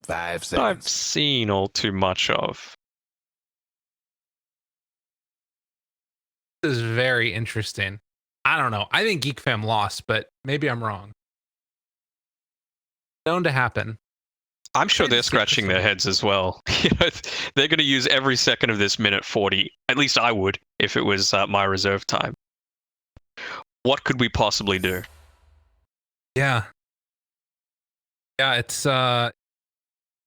5 I've seconds. seen all too much of. This is very interesting. I don't know. I think Geek Fam lost, but maybe I'm wrong. Known to happen. I'm sure they're scratching their heads as well. You know, they're going to use every second of this minute 40. At least I would, if it was my reserve time. What could we possibly do? Yeah. Yeah, it's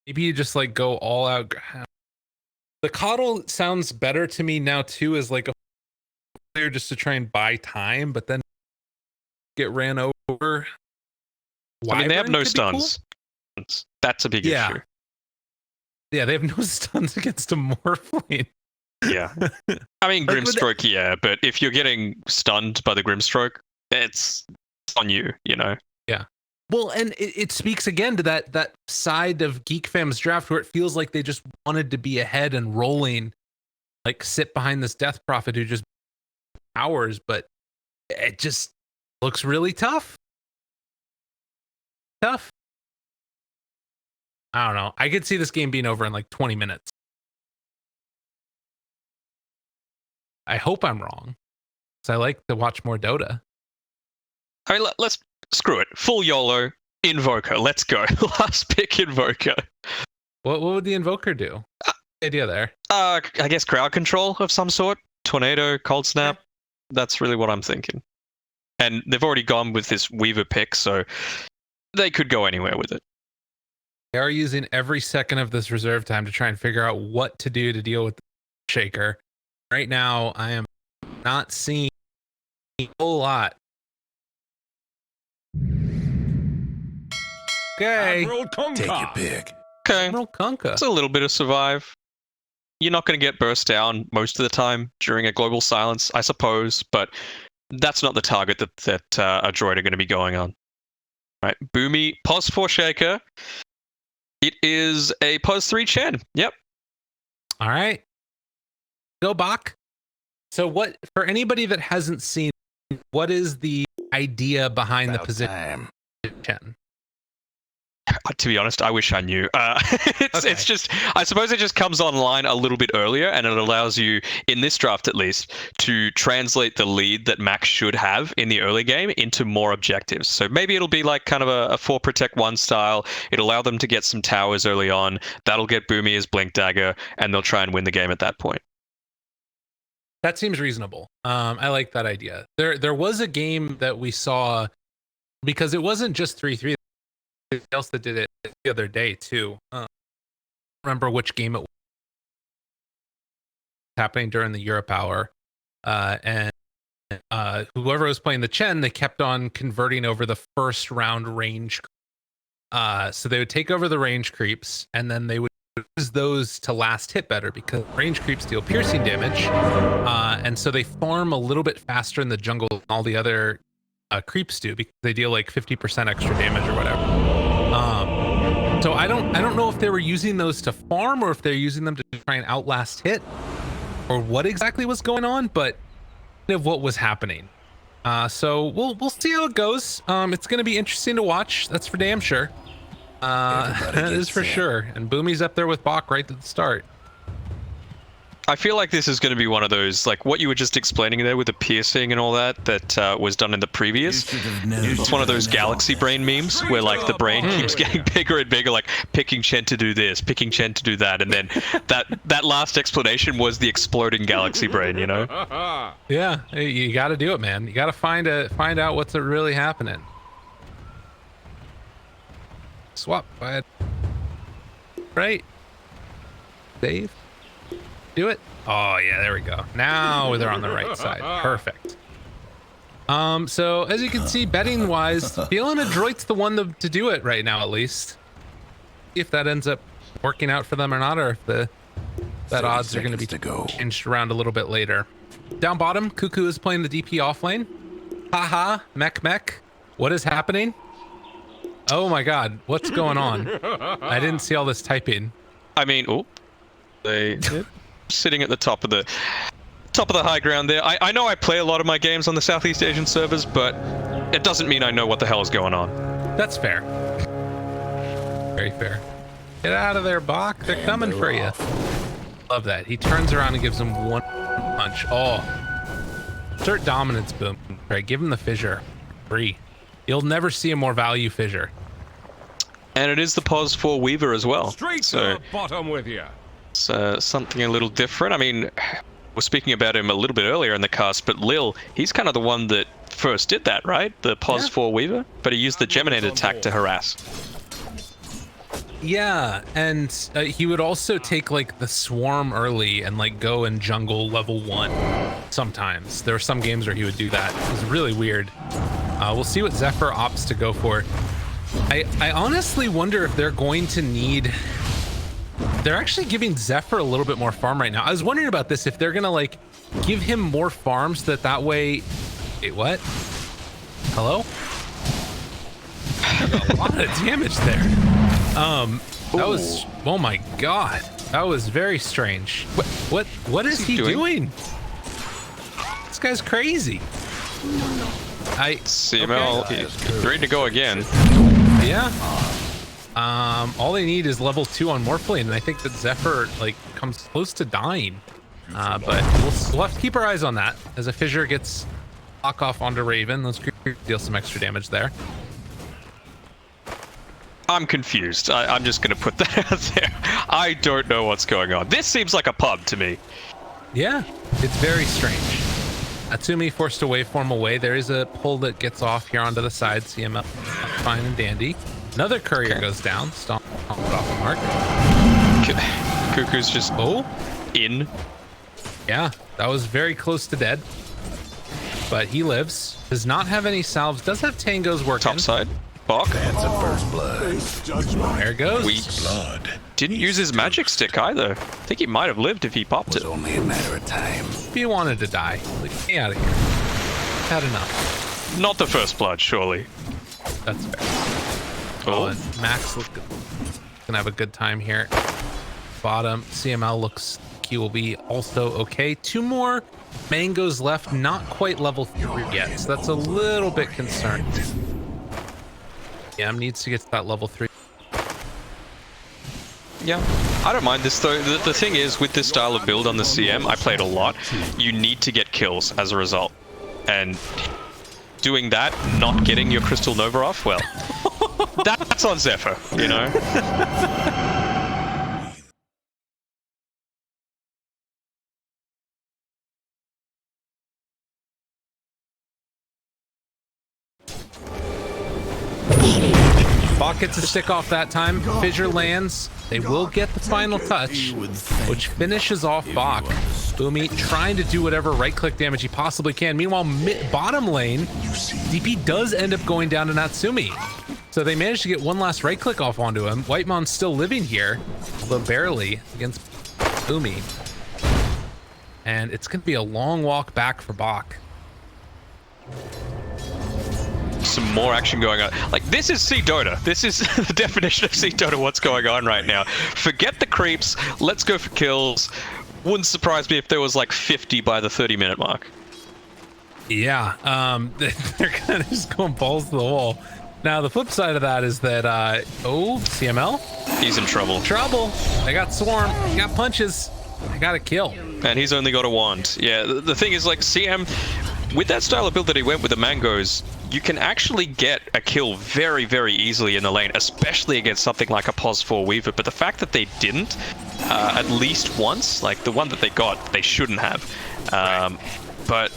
maybe you just like go all out. The coddle sounds better to me now too, as like a player just to try and buy time, but then get ran over. I mean, they have Wyvern no could be cool. stuns. That's a big Yeah. issue. Yeah, they have no stuns against a Morphling. Yeah. I mean, Like, Grimstroke, yeah, but if you're getting stunned by the Grimstroke, it's on you, you know? Yeah. Well, and it speaks again to that side of Geek Fam's draft where it feels like they just wanted to be ahead and rolling, like sit behind this Death Prophet who just hours, but it just looks really tough. Tough. I don't know. I could see this game being over in like 20 minutes. I hope I'm wrong, because I like to watch more Dota. I mean, let's screw it. Full YOLO, Invoker. Let's go. Last pick, Invoker. What would the Invoker do? Idea there. I guess crowd control of some sort. Tornado, Cold Snap. That's really what I'm thinking. And they've already gone with this Weaver pick, so they could go anywhere with it. They are using every second of this reserve time to try and figure out what to do to deal with the Shaker. Right now, I am not seeing a whole lot. Okay. Take your pick. Okay. Admiral Kunkka. It's a little bit of survive. You're not going to get burst down most of the time during a global silence, I suppose, but that's not the target that a droid are going to be going on. Right, Boomy, pos 4 Shaker. It is a pos 3 Chen. Yep. All right. Go Bach. So what, for anybody that hasn't seen, what is the idea behind About the position? time. To be honest, I wish I knew. Okay. It's just, I suppose it just comes online a little bit earlier, and it allows you, in this draft at least, to translate the lead that Max should have in the early game into more objectives. So maybe it'll be like kind of a 4 protect 1 style. It'll allow them to get some towers early on. That'll get Boomy as Blink Dagger, and they'll try and win the game at that point. That seems reasonable. I like that idea. There was a game that we saw, because it wasn't just 3-3. Somebody else that did it the other day too. I don't remember which game it was happening during the Europe hour, and whoever was playing the Chen, they kept on converting over the first round range. So they would take over the range creeps, and then they would use those to last hit better because range creeps deal piercing damage, and so they farm a little bit faster in the jungle than all the other creeps do because they deal like 50% extra damage or whatever. So I don't know if they were using those to farm or if they're using them to try and outlast hit or what exactly was going on, but kind of what was happening. So we'll see how it goes. It's going to be interesting to watch. That's for damn sure. That is for sure. And Boomy's up there with Bach right at the start. I feel like this is going to be one of those, like what you were just explaining there with the piercing and all that was done in the previous. It's one of those galaxy brain memes where like the brain keeps getting bigger and bigger, like picking Chen to do this, picking Chen to do that, and then that last explanation was the exploding galaxy brain, you know? Yeah, you got to do it, man. You got to find out what's really happening. Swap, go ahead. Right. Save. Do it. Oh yeah, there we go. Now they're on the right side. Perfect. So as you can see, betting wise, feeling Adroit's the one to do it right now, at least. See if that ends up working out for them or not, or if that odds are going to be changed around a little bit later. Down bottom, Cuckoo is playing the DP off lane. Haha, mech. What is happening? Oh my god, what's going on? I didn't see all this typing. I mean, they're sitting at the top of the high ground there. I know I play a lot of my games on the Southeast Asian servers, but it doesn't mean I know what the hell is going on. That's fair. Very fair. Get out of there, Bach. They're coming for you. Love that. He turns around and gives him one punch. Oh. Insert dominance boom. Right, give him the fissure. Free. You'll never see a more value fissure. And it is the pos 4 Weaver as well. Straight so to the bottom with you. it's something a little different. I mean, we're speaking about him a little bit earlier in the cast, but Lil, he's kind of the one that first did that, right? The pos 4 Weaver, but he used the Geminate attack to harass. Yeah, and he would also take like the swarm early and like go and jungle level 1 sometimes. There were some games where he would do that. It was really weird. We'll see what Zephyr opts to go for. I honestly wonder if they're going to need... They're actually giving Zephyr a little bit more farm right now. I was wondering about this, if they're gonna like give him more farms that way... Wait, what? Hello? A lot of damage there. That was, oh my god, that was very strange. What is he doing? This guy's crazy. CML, he's ready to go again. Yeah. All they need is level 2 on Morphling, and I think that Zephyr like comes close to dying. But we'll have to keep our eyes on that as a fissure gets lock off onto Raven. Those creatures deal some extra damage there. I'm confused. I'm just going to put that out there. I don't know what's going on. This seems like a pub to me. Yeah, it's very strange. Atsumi forced a waveform away. There is a pull that gets off here onto the side. CML fine and dandy. Another courier goes down. Stomp it off the mark. Cuckoo's just in. Yeah, that was very close to dead. But he lives. Does not have any salves. Does have tangos working. Top side. Bach. That's a first blood. There it goes. We didn't use his magic stick either. I think he might have lived if he popped it. Only a matter of time. If he wanted to die, like, get out of here. Had enough. Not the first blood, surely. That's fair. Oh, and Max gonna have a good time here. Bottom, CML looks like he will be also okay. 2 more mangoes left, not quite level 3 yet, so that's a little bit concerning. Yeah, needs to get to that level 3. Yeah, I don't mind this though. The thing is, with this style of build on the CM, I played a lot. You need to get kills as a result. And doing that, not getting your Crystal Nova off, well, that's on Zephyr, you know? Bach gets a stick off that time. Fissure lands. They will get the final touch, which finishes off Bach. Boomy trying to do whatever right-click damage he possibly can. Meanwhile, bottom lane, DP does end up going down to Natsumi. So they managed to get one last right-click off onto him. Whitemon's still living here, although barely, against Boomy. And it's going to be a long walk back for Bach. Some more action going on. Like, this is Sea Dota. This is the definition of Sea Dota, what's going on right now. Forget the creeps. Let's go for kills. Wouldn't surprise me if there was like 50 by the 30-minute mark. Yeah, they're kind of just going balls to the wall. Now, the flip side of that is that, CML? He's in trouble. I got swarm. I got punches. I got a kill. And he's only got a wand. Yeah, the thing is, like, CM, with that style of build that he went with the mangoes, you can actually get a kill very, very easily in the lane, especially against something like a pos 4 Weaver. But the fact that they didn't, at least once, like the one that they got, they shouldn't have. But...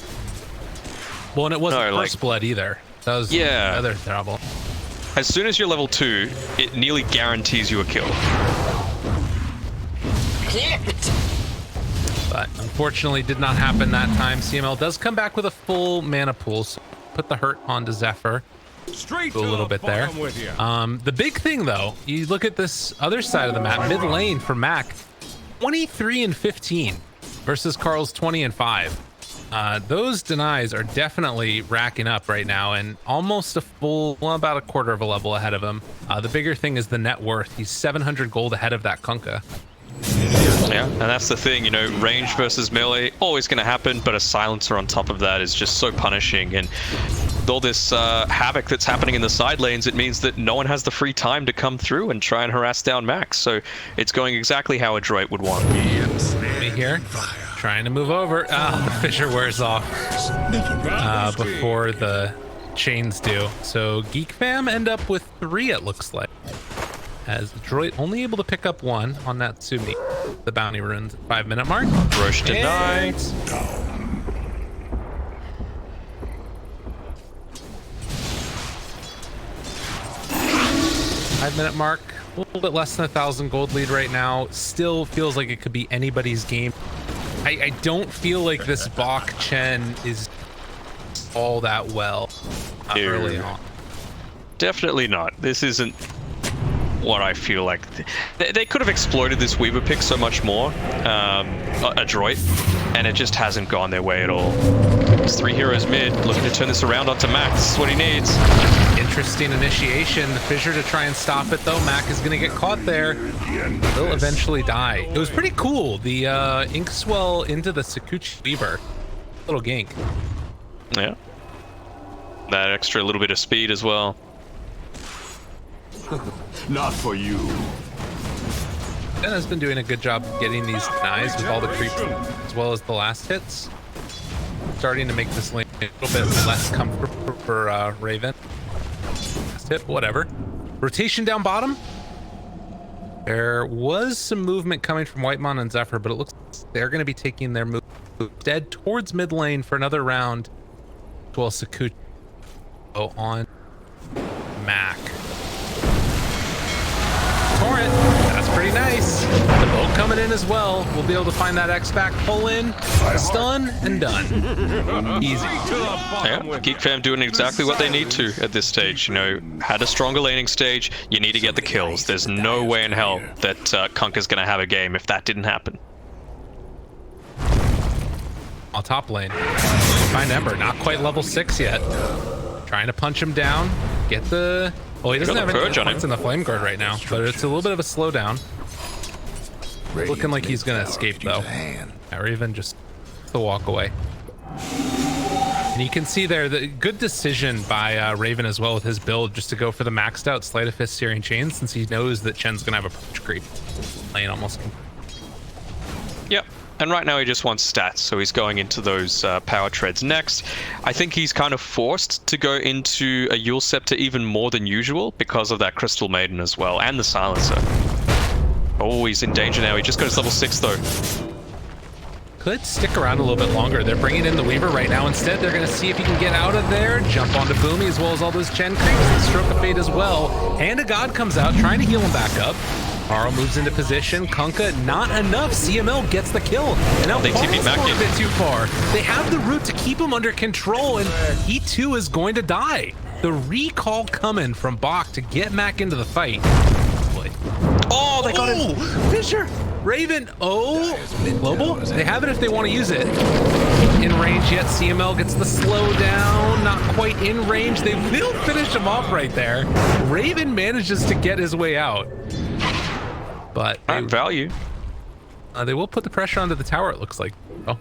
Well, and it wasn't first blood either. That was the other trouble. As soon as you're level 2, it nearly guarantees you a kill. But unfortunately did not happen that time. CML does come back with a full mana pool, so put the hurt onto Zephyr. Straight a little bit there. The big thing though, you look at this other side of the map, mid lane for Mac, 23 and 15 versus Carl's 20 and 5. Those denies are definitely racking up right now, and almost a full, well, about a quarter of a level ahead of him. The bigger thing is the net worth. He's 700 gold ahead of that Kunkka. Yeah, and that's the thing, you know, range versus melee, always going to happen, but a silencer on top of that is just so punishing. And with all this havoc that's happening in the side lanes, it means that no one has the free time to come through and try and harass down Max. So it's going exactly how Androit would want. Me here, trying to move over. The fissure wears off before the chains do. So Geek fam end up with 3, it looks like. As Androit only able to pick up 1 on Natsumi. The bounty runes at 5-minute mark. Roche denied. 5-minute mark. A little bit less than 1,000 gold lead right now. Still feels like it could be anybody's game. I don't feel like this Bach Chen is all that well early on. Definitely not. This isn't what I feel like. They could have exploited this Weaver pick so much more, Androit, and it just hasn't gone their way at all. It's 3 heroes mid, looking to turn this around onto Max. This is what he needs. Interesting initiation. The fissure to try and stop it, though. Mac is going to get caught there. He'll eventually die. It was pretty cool. The ink swell into the Sakuchi Weaver. Little gank. Yeah. That extra little bit of speed as well. Not for you. Ben has been doing a good job getting these denies with all the creeps as well as the last hits. Starting to make this lane a little bit less comfortable for Raven. Last hit, whatever. Rotation down bottom. There was some movement coming from Whitemon and Zephyr, but it looks like they're going to be taking their move instead towards mid lane for another round. Well, Sakuchi on Mac. Torrent, that's pretty nice. The boat coming in as well. We'll be able to find that X-Back, pull in, stun, and done. Easy. Yeah, Geek fam doing exactly what they need to at this stage. You know, had a stronger laning stage, you need to get the kills. There's no way in hell that Kunka's going to have a game if that didn't happen. On top lane, find Ember, not quite level 6 yet. Trying to punch him down, get the... Well, he doesn't have any points in the Flame Guard right now, but it's a little bit of a slowdown. Looking like he's gonna escape though. Or even just the walk away. And you can see there the good decision by Raven as well with his build, just to go for the maxed out Sleight of Fist Searing Chain, since he knows that Chen's gonna have a punch creep. Lane almost. Yep. And right now he just wants stats, so he's going into those power treads next. I think he's kind of forced to go into a Yule Scepter even more than usual because of that Crystal Maiden as well, and the Silencer. Oh, he's in danger now. He just got his level 6 though. Could stick around a little bit longer. They're bringing in the Weaver right now. Instead, they're going to see if he can get out of there, jump onto Boomy as well as all those Chen creeps, and Stroke of Fate as well. Hand of God comes out, trying to heal him back up. Aro moves into position. Kunkka, not enough. CML gets the kill. And now they TP back a bit too far. They have the root to keep him under control, and he too is going to die. The recall coming from Bach to get Mac into the fight. Oh, they got him. Fisher, Raven. Oh, Global. They have it if they want to use it. In range yet. CML gets the slowdown. Not quite in range. They will finish him off right there. Raven manages to get his way out. But value. They will put the pressure onto the tower, it looks like. Oh.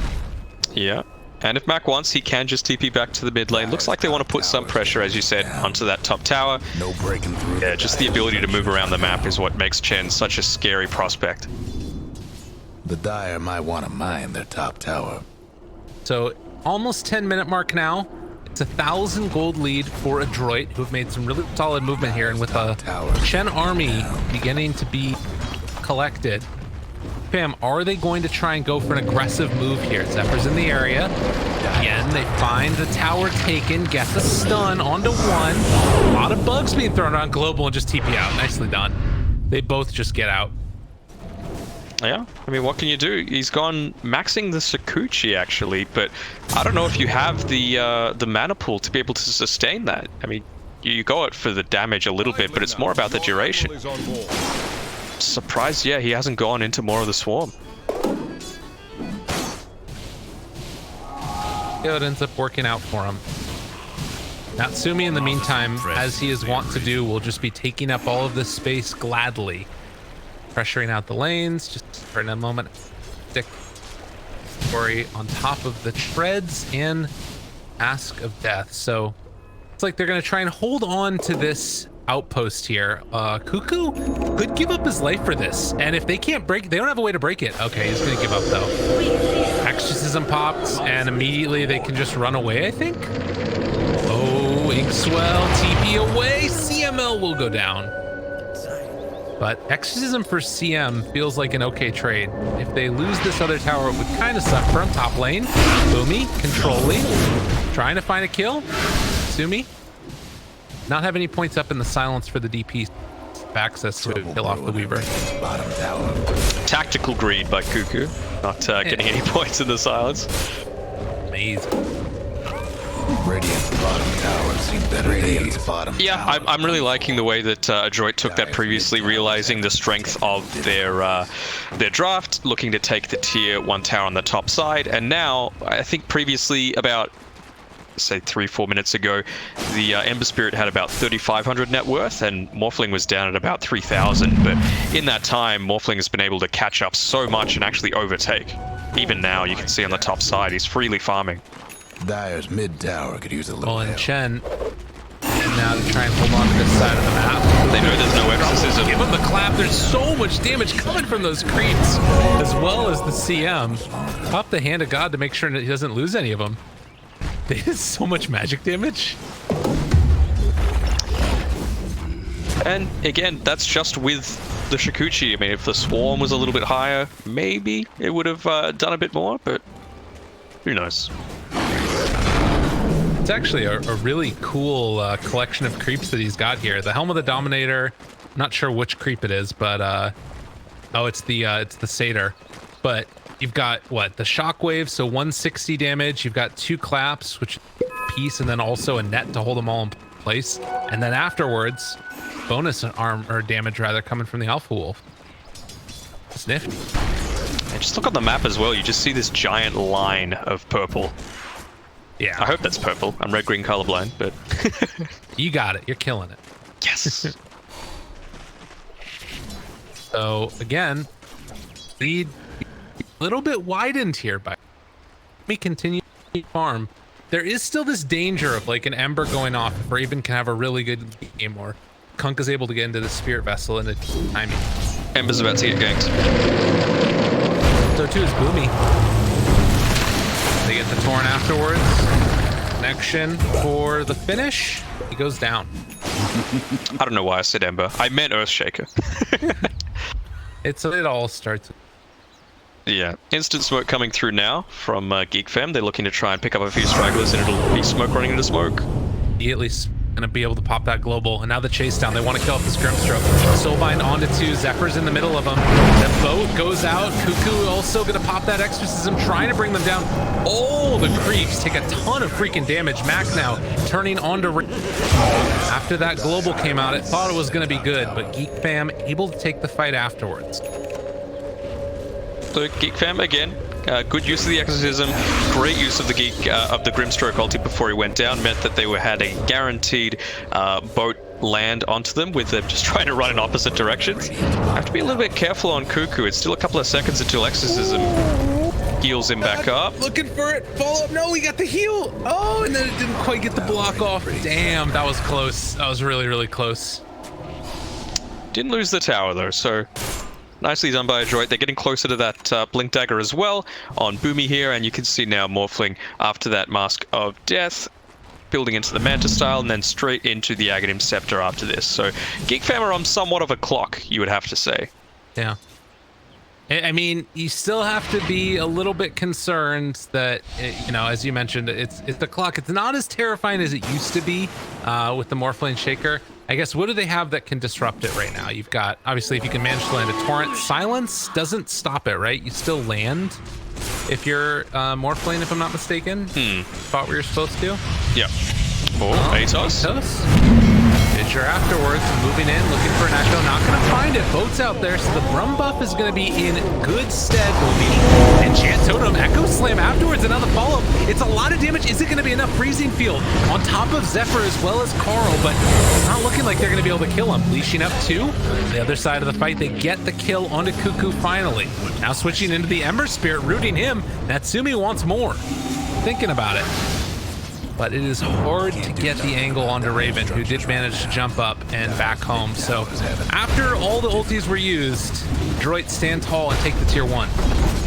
Yeah. And if Mac wants, he can just TP back to the mid lane. Looks like they want to put some pressure, as you said, onto that top tower. No breaking through. Yeah, just the ability to move around the map is what makes Chen such a scary prospect. The Dire might want to mine their top tower. So almost 10-minute mark now. It's 1,000 gold lead for Androit, who have made some really solid movement here, and with a Chen army beginning to be collected. Fam, are they going to try and go for an aggressive move here? Zephyr's in the area. Again, they find the tower taken, get the stun onto one. A lot of bugs being thrown on Global and just TP out. Nicely done. They both just get out. Yeah, I mean, what can you do? He's gone maxing the Sakuchi, actually, but I don't know if you have the mana pool to be able to sustain that. I mean, you go it for the damage a little bit, but it's more about the duration. Surprised, yeah, he hasn't gone into more of the swarm. It ends up working out for him. Natsumi, in the meantime, as he is wont to do, will just be taking up all of this space gladly. Pressuring out the lanes, just for a moment. Stick Corey on top of the treads and Ask of Death. So like they're going to try and hold on to this outpost here. Cuckoo could give up his life for this. And if they can't break, they don't have a way to break it. Okay, he's going to give up though. Exorcism pops and immediately they can just run away, I think. Oh, Inkswell, TP away. CML will go down. But Exorcism for CM feels like an okay trade. If they lose this other tower, it would kind of suck for him. Top lane, Boomy, controlling, trying to find a kill. Sumi, not have any points up in the silence for the DP. Access to kill off the Weaver. Bottom tower. Tactical greed by Cuckoo, not getting any points in the silence. Amazing. Radiant's bottom tower seen better days. Bottom Yeah, tower. I'm really liking the way that Androit took that previously, realizing the strength of their draft, looking to take the tier 1 tower on the top side, and now I think previously about say 3-4 minutes ago, the Ember Spirit had about 3,500 net worth and Morphling was down at about 3,000, but in that time Morphling has been able to catch up so much and actually overtake. Even now you can see on the top side he's freely farming. Dire's mid tower could use a little Well, and help. Chen now to try and hold on to this side of the map. They know there's no exorcism. Give him the clap. There's so much damage coming from those creeps, as well as the CM. Pop the hand of God to make sure that he doesn't lose any of them. They did so much magic damage. And again, that's just with the Shikuchi. I mean, if the Swarm was a little bit higher, maybe it would have done a bit more, but who knows? It's actually a really cool collection of creeps that he's got here. The Helm of the Dominator, I'm not sure which creep it is, but oh, it's the Satyr. But you've got what, the Shockwave, so 160 damage. You've got 2 claps, which piece, and then also a net to hold them all in place. And then afterwards, bonus arm or damage rather coming from the Alpha Wolf. It's nifty. And just look on the map as well. You just see this giant line of purple. Yeah, I hope that's purple. I'm red-green colorblind, but you got it. You're killing it. yes. So again, lead a little bit widened here by me continue to farm. There is still this danger of like an Ember going off if Raven can have a really good game, or Kunk is able to get into the Spirit Vessel in a timing. Ember's about to get ganked. So too is Boomy. They get the Torrent afterwards. Connection for the finish. He goes down. I don't know why I said Ember. I meant Earthshaker. It all starts. Yeah, instant smoke coming through now from Geek Fam. They're looking to try and pick up a few stragglers, and it'll be smoke running into smoke. He at least gonna be able to pop that global, and now the chase down. They want to kill off this Grimstroke. Soulbind onto 2. Zephyr's in the middle of them. The boat goes out. Cuckoo also gonna pop that exorcism, trying to bring them down. Oh, the creeps take a ton of freaking damage. Mac now turning onto after that global came out. It thought it was gonna be good, but Geek Fam able to take the fight afterwards. So Geek Fam again, good use of the exorcism, great use of the Grimstroke ulti before he went down, meant that they had a guaranteed boat land onto them with them just trying to run in opposite directions. I have to be a little bit careful on Cuckoo. It's still a couple of seconds until exorcism heals him back up. Looking for it. Follow up. No, he got the heal. Oh, and then it didn't quite get the block off. Damn, that was close. That was really, really close. Didn't lose the tower though, so nicely done by Androit. They're getting closer to that Blink Dagger as well on Boomy here, and you can see now Morphling after that Mask of Death, building into the Manta style, and then straight into the Aghanim Scepter after this. So Geek Fam are on somewhat of a clock, you would have to say. Yeah. I mean, you still have to be a little bit concerned that, you know, as you mentioned, it's the clock. It's not as terrifying as it used to be with the Morphling Shaker. I guess, what do they have that can disrupt it right now? You've got, obviously, if you can manage to land a Torrent, Silence doesn't stop it, right? You still land if you're Morphling, if I'm not mistaken. Spot where you're supposed to. Yeah. Oh, Atos. Fissure afterwards, moving in, looking for an echo, not gonna find it. Boat's out there, so the Brum buff is gonna be in good stead. And Chant Totem, Echo Slam afterwards, another follow-up. It's a lot of damage. Is it gonna be enough freezing field on top of Zephyr as well as Carl? But it's not looking like they're gonna be able to kill him. Leashing up 2. The other side of the fight, they get the kill onto Cuckoo finally. Now switching into the Ember Spirit, rooting him. Natsumi wants more. Thinking about it. but it is hard to get the angle onto Raven, who did manage to jump up and back home. So after all the ultis were used, Androit stand tall and take the tier 1.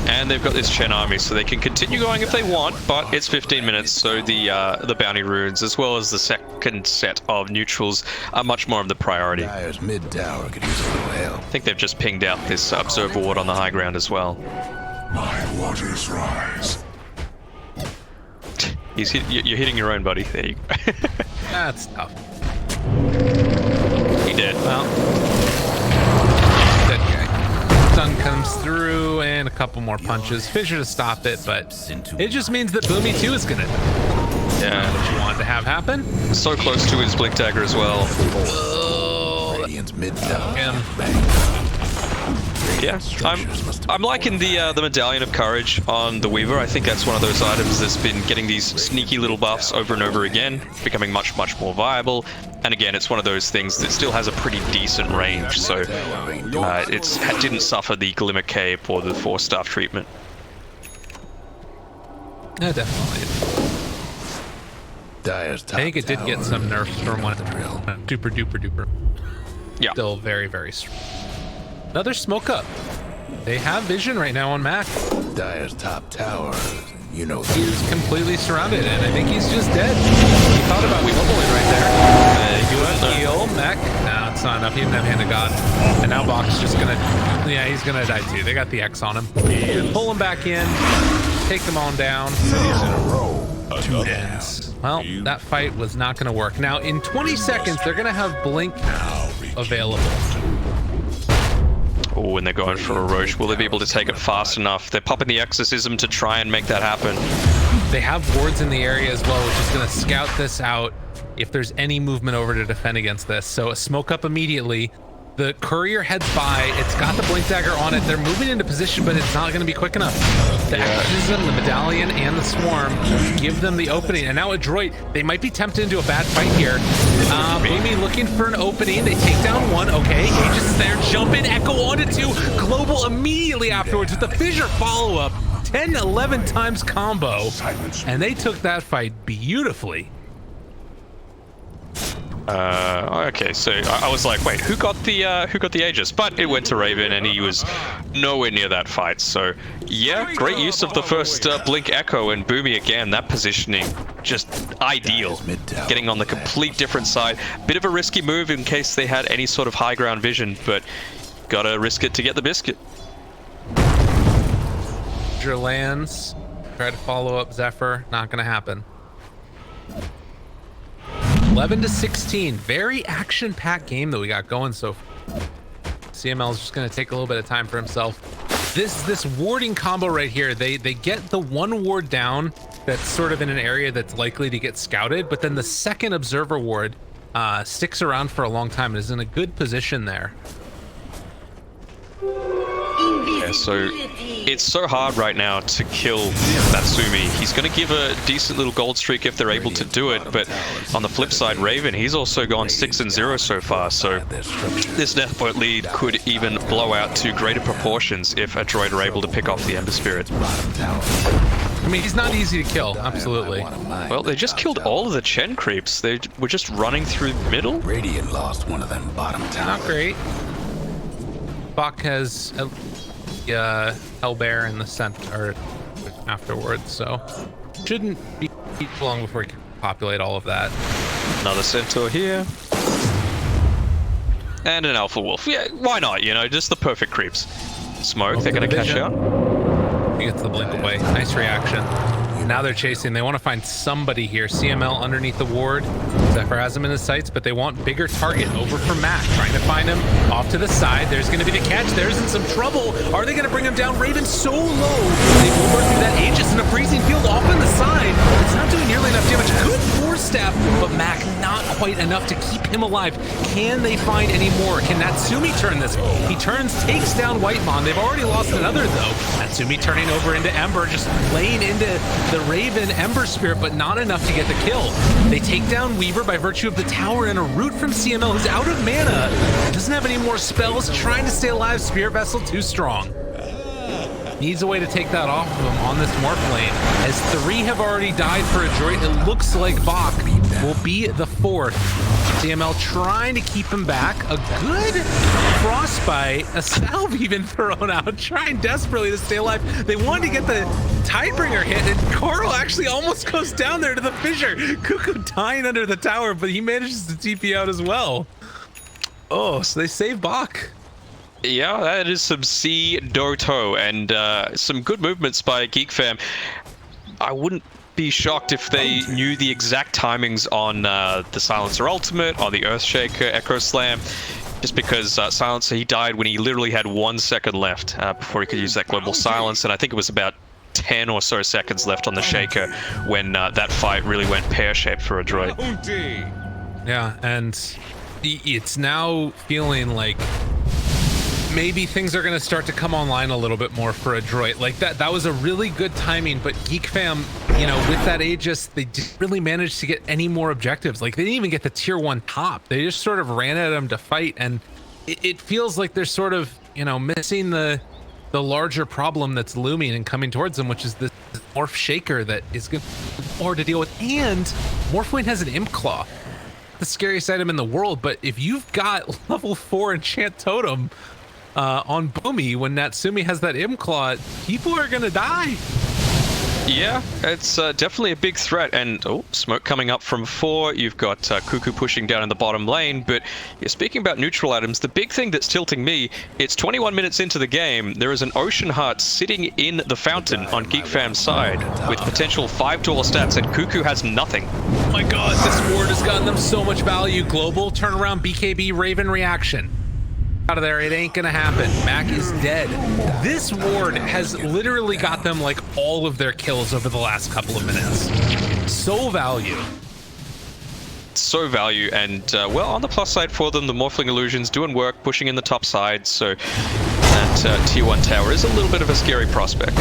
And they've got this Chen army, so they can continue going if they want, but it's 15 minutes, so the bounty runes, as well as the second set of neutrals, are much more of the priority. Dire's mid tower could use a little help. I think they've just pinged out this observer ward on the high ground as well. My waters rise. You're hitting your own, buddy. There you go. That's tough. He did. Well, dead guy. Stun comes through and a couple more punches. Fissure to stop it, but it just means that Boomy 2 is gonna die. Yeah. What you wanted to have happen. So close to his blink dagger as well. Radiant's mid tower. Him. Yeah, I'm liking the Medallion of Courage on the Weaver. I think that's one of those items that's been getting these sneaky little buffs over and over again, becoming much more viable. And again, it's one of those things that still has a pretty decent range, so it didn't suffer the Glimmer Cape or the 4-staff treatment. Yeah, definitely. Dire's top I think it did get some nerfs from one drill. super duper. Yeah. Still very strong. Another smoke up. They have vision right now on Mac. Dire's top tower. You know He's completely surrounded, and I think he's just dead. He thought about bubbling right there. Do a heal, Mac. No, it's not enough. He didn't have Hand of God. And now Bach's just gonna, yeah, he's gonna die too. They got the X on him. Pull him back in, take them all down. cities in a row. And, well, that fight was not gonna work. Now, in 20 seconds, they're gonna have Blink available. Oh, and they're going for a Roche. Will they be able to take it fast enough? They're popping the Exorcism to try and make that happen. They have wards in the area as well, which is going to scout this out if there's any movement over to defend against this. So a smoke up immediately. The courier heads by. It's got the blink dagger on it. They're moving into position, but it's not going to be quick enough. The Exorcism, the Medallion, and the Swarm give them the opening. And now Adroit, they might be tempted into a bad fight here. Boomy looking for an opening. They take down one. Okay, Aegis is there. Jumping, Echo onto 2. Global immediately afterwards with the Fissure follow-up. 10, 11 times combo. And they took that fight beautifully. Okay, so I was like, wait, who got the Aegis? But it went to Raven, and he was nowhere near that fight. So yeah, great use of the first Blink Echo, and Boomy again. That positioning just ideal, getting on the complete different side. Bit of a risky move in case they had any sort of high ground vision, but gotta risk it to get the biscuit. Lands, try to follow up Zephyr, not gonna happen. 11-16, very action-packed game that we got going so far. CML is just gonna take a little bit of time for himself. This warding combo right here, they get the one ward down that's sort of in an area that's likely to get scouted, but then the second observer ward sticks around for a long time and is in a good position there. Yeah, so it's so hard right now to kill Natsumi. He's going to give a decent little gold streak if they're able to do it, but on the flip side, Raven, he's also gone 6-0 so far, so this Deathboat lead could even blow out to greater proportions if Androit are able to pick off the Ember Spirit. I mean, he's not easy to kill, absolutely. Well, they just killed all of the Chen creeps. They were just running through the middle. Radiant lost one of them bottom towers. Not great. Buck has Hellbear in the center afterwards, so shouldn't be long before we can populate all of that. Another Centaur here. And an Alpha Wolf. Yeah, why not? You know, just the perfect creeps. Smoke, they're going to cash out. He gets the blink away. Nice reaction. Now they're chasing. They want to find somebody here. CML underneath the ward. Zephyr has him in his sights, but they want bigger target. Over for Mac, trying to find him off to the side. There's going to be the catch. There's in some trouble. Are they going to bring him down? Raven so low. They will work through that Aegis in a freezing field off on the side. It's not doing nearly enough damage. Good four-step, but Mac not quite enough to keep him alive. Can they find any more? Can Natsumi turn this? He turns, takes down Whitemon. They've already lost another, though. Natsumi turning over into Ember, just laying into the Raven Ember Spirit, but not enough to get the kill. They take down Weaver by virtue of the tower and a root from CML, who's out of mana. Doesn't have any more spells, trying to stay alive. Spirit Vessel too strong. needs a way to take that off of him on this morph lane. As 3 have already died for Androit, it looks like Bach will be the 4th. CML trying to keep him back. A good frostbite, a salve even thrown out, trying desperately to stay alive. They wanted to get the Tidebringer hit, and Carl actually almost goes down there to the fissure. Cuckoo dying under the tower, but he manages to TP out as well. Oh, so they save Bach. Yeah, that is some Bts Dota and some good movements by Geek Fam. I wouldn't be shocked if they knew the exact timings on the Silencer Ultimate, on the Earthshaker Echo Slam, just because Silencer, he died when he literally had 1 second left before he could use that Global Silence, and I think it was about 10 or so seconds left on the Shaker when that fight really went pear-shaped for Androit. Yeah, and it's now feeling like maybe things are going to start to come online a little bit more for Androit. Like that was a really good timing, but Geek Fam, you know, with that Aegis, they didn't really manage to get any more objectives. Like they didn't even get the tier 1 top. They just sort of ran at them to fight, and it feels like they're sort of, you know, missing the larger problem that's looming and coming towards them, which is the Morph Shaker that is going to more to deal with. And Morphwing has an Imp Claw, the scariest item in the world. But if you've got level 4 Enchant Totem on Boomy, when Natsumi has that Imp Claw, people are gonna die. Yeah, it's definitely a big threat, and smoke coming up from 4. You've got Cuckoo pushing down in the bottom lane, but yeah, speaking about neutral items, the big thing that's tilting me, it's 21 minutes into the game, there is an Ocean Heart sitting in the fountain on Geek Fam's side with potential 5 dual stats, and Cuckoo has nothing. Oh my god, this ward has gotten them so much value. Global turnaround BKB Raven reaction. Out of there, it ain't gonna happen. Mac is dead. This ward has literally got them like all of their kills over the last couple of minutes. So value. So value, and well, on the plus side for them, the Morphling Illusion's doing work, pushing in the top side, so that tier 1 tower is a little bit of a scary prospect.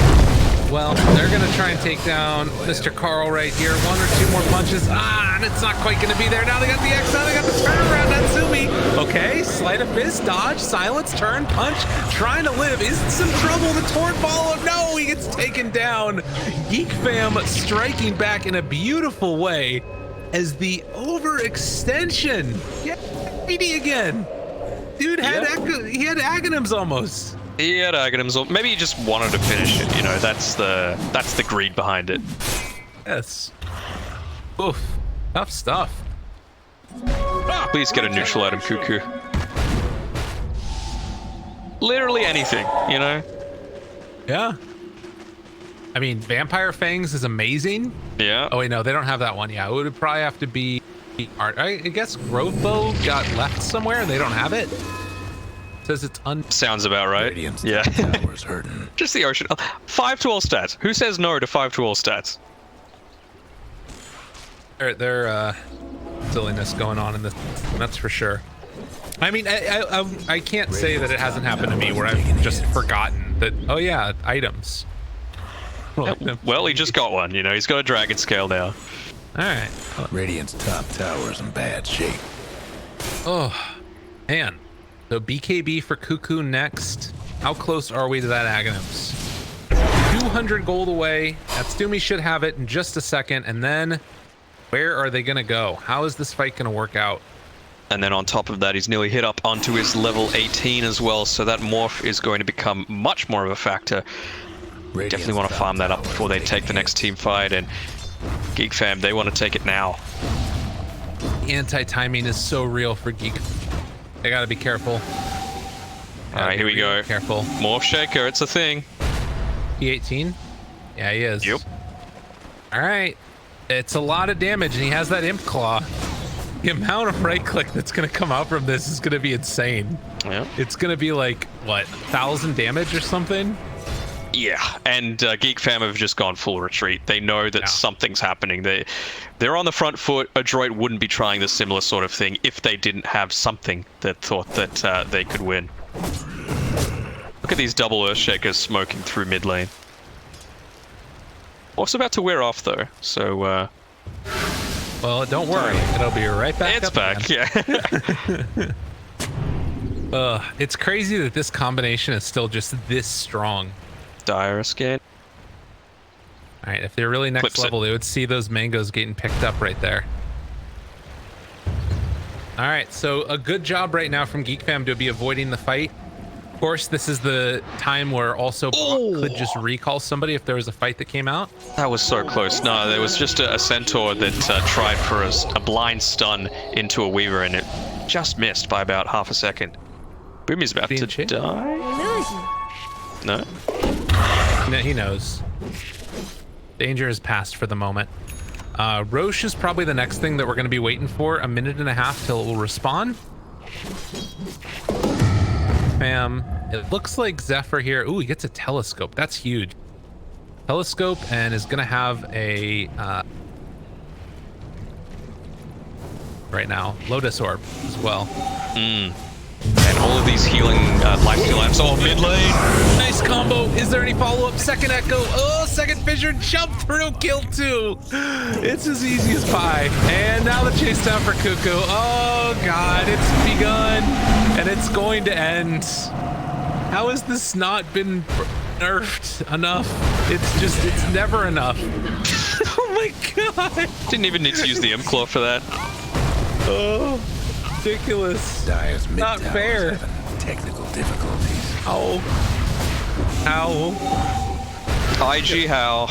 Well, they're gonna try and take down Mr. Carl right here. 1 or 2 more punches. And it's not quite gonna be there. Now they got the X, now they got the turnaround. Natsumi. Okay, sleight of fist, dodge, silence, turn, punch, trying to live. Is in some trouble. The Taunt follow. No, he gets taken down. Geek Fam striking back in a beautiful way as the overextension. Yeah, BD again. Dude had he had Aghanims almost. He had Aghanims, or maybe he just wanted to finish it. You know, that's the greed behind it. Yes. Oof. Tough stuff. Please get a neutral item, Cuckoo. Literally anything, you know? Yeah. I mean, Vampire Fangs is amazing. Yeah. Oh wait, no, they don't have that one. Yeah, it would probably have to be art. I guess Grove Bow got left somewhere and they don't have it. Says it's sounds about right. Radiant's yeah. tower's hurting. Just the Ocean. 5 to all stats. Who says no to 5 to all stats? They're silliness going on in this. That's for sure. I mean, I can't say that it hasn't happened to me where I've just forgotten that. Oh yeah, items. Well, he just got one. You know, he's got a dragon scale now. All right. Radiant's top tower's in bad shape. Oh, man. So BKB for Cuckoo next. How close are we to that Aghanims? 200 gold away. Natsumi should have it in just a second. And then where are they going to go? How is this fight going to work out? And then on top of that, he's nearly hit up onto his level 18 as well. So that morph is going to become much more of a factor. Definitely want to farm that up before they take the next team fight. And Geek Fam, they want to take it now. Anti-timing is so real for Geek. They gotta be careful. All right, here we go. Careful. Morph Shaker, it's a thing. P18? Yeah, he is. Yep. All right. It's a lot of damage, and he has that Imp Claw. The amount of right click that's gonna come out from this is gonna be insane. Yeah. It's gonna be like, what, 1,000 damage or something? Yeah, and Geek Fam have just gone full retreat. They know that something's happening. They're on the front foot. Androit wouldn't be trying this similar sort of thing if they didn't have something that thought that they could win. Look at these double Earthshakers smoking through mid lane. Also about to wear off though, so... well, don't worry. It'll be right back It's up back, again. Yeah. It's crazy that this combination is still just this strong. Dire scan. All right, if they're really next Clips it. level, they would see those mangoes getting picked up right there. All right, so a good job right now from Geek Fam to be avoiding the fight. Of course, this is the time where also Brock could just recall somebody if there was a fight that came out. That was so close. No, there was just a centaur that tried for a blind stun into a weaver, and it just missed by about half a second. Boomy's about to die. No? No, he knows. Danger is past for the moment. Roche is probably the next thing that we're going to be waiting for. 1.5 minutes till it will respawn. Bam. It looks like Zephyr here. Ooh, he gets a telescope. That's huge. Telescope, and is going to have a... right now. Lotus Orb as well. And all of these healing lifesteal lamps. Oh, mid lane. Nice combo. Is there any follow-up? Second Echo. Oh, second Fissure. Jump through. Kill 2. It's as easy as pie. And now the chase down for Cuckoo. Oh, God. It's begun. And it's going to end. How has this not been nerfed enough? It's never enough. Oh, my God. Didn't even need to use the M-Claw for that. Oh, ridiculous. Dire's mid Not towers fair. having technical difficulties. Ow. Ow. IG how?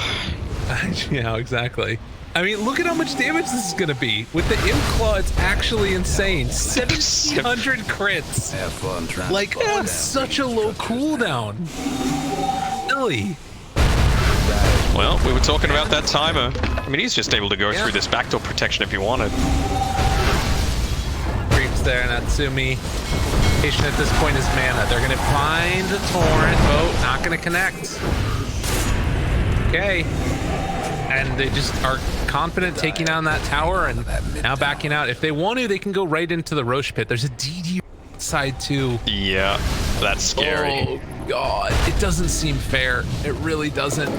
Yeah, exactly. I mean, look at how much damage this is gonna be. With the Imp Claw, it's actually insane. 1,700 crits. Have fun trying Like, to fall on down such a low cooldown. Really? Well, we were talking about that timer. I mean, he's just able to go through this backdoor protection if he wanted. Creeps there, Natsumi. Patient at this point is mana. They're gonna find the torrent. Oh, not gonna connect. Okay. And they just are confident taking down that tower and now backing out. If they want to, they can go right into the Roche pit. There's a DD side too. Yeah, that's scary. Oh, God. It doesn't seem fair. It really doesn't.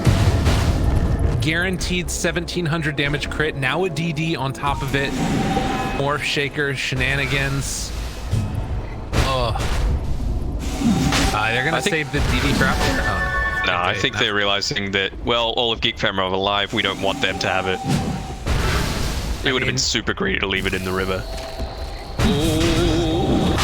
Guaranteed 1,700 damage crit. Now a DD on top of it. Morph Shaker shenanigans. Ugh. They're going to save the DD for after. Oh. No, I think they're realizing that, well, all of Geek Fam are alive. We don't want them to have it. It would have been super greedy to leave it in the river. Ooh.